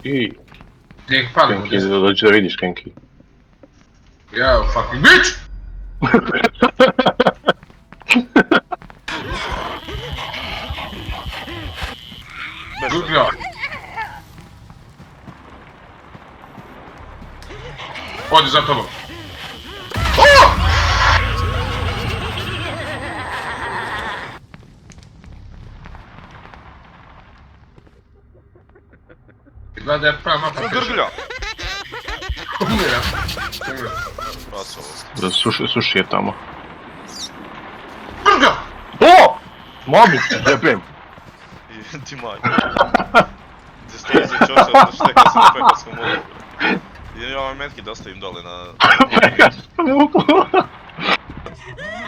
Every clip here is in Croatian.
I... Gdje ih palimo? Kenki, dođi da vidiš Kenki. Ja, fucking bitch! Žuglja! Odi za tobom. Izgleda da je prava mapa Grglja! Umira. Rasovo. Da suši je tamo. Grglja! O! Mami, jebem! I ti maj. Gdje stoji za čoša, da šteka sam na pekarskom modu. I ovaj metki da ostavim dole na...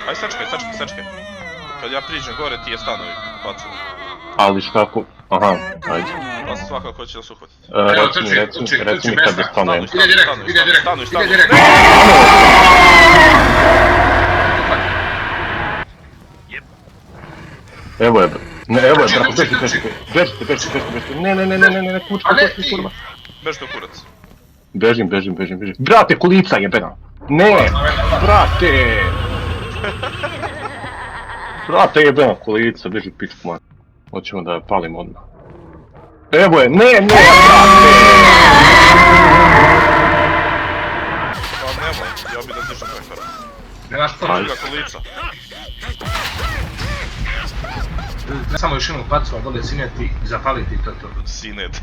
Aj sačkaj. Kad ja priđem gore ti je stanovi bacam. Ali kako? Aha, ajde. Pa svakako će nas uhvatiti. Reci mi kad da stanujem. Ide direkt. Stanuj. Evo je, evo je, brako, bežite. Ne, kučka, kurva. Bež do kurac. Bežim. Brate, kulica jebena. Ne, brate. Brate jebena kulica, beži pičku man. Hoćemo da je palimo odmah. Evo je, ne, brate. Pa nemoj, ja bi da dižem pekara. Nemaš prvo. Druga kulica. Ne samo još jednu pacova dole sineti i zapaliti to. Sinet.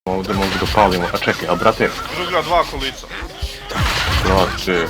Ovdje mogu da palimo, a čekaj, a brate. Druga dva kulica. Brate.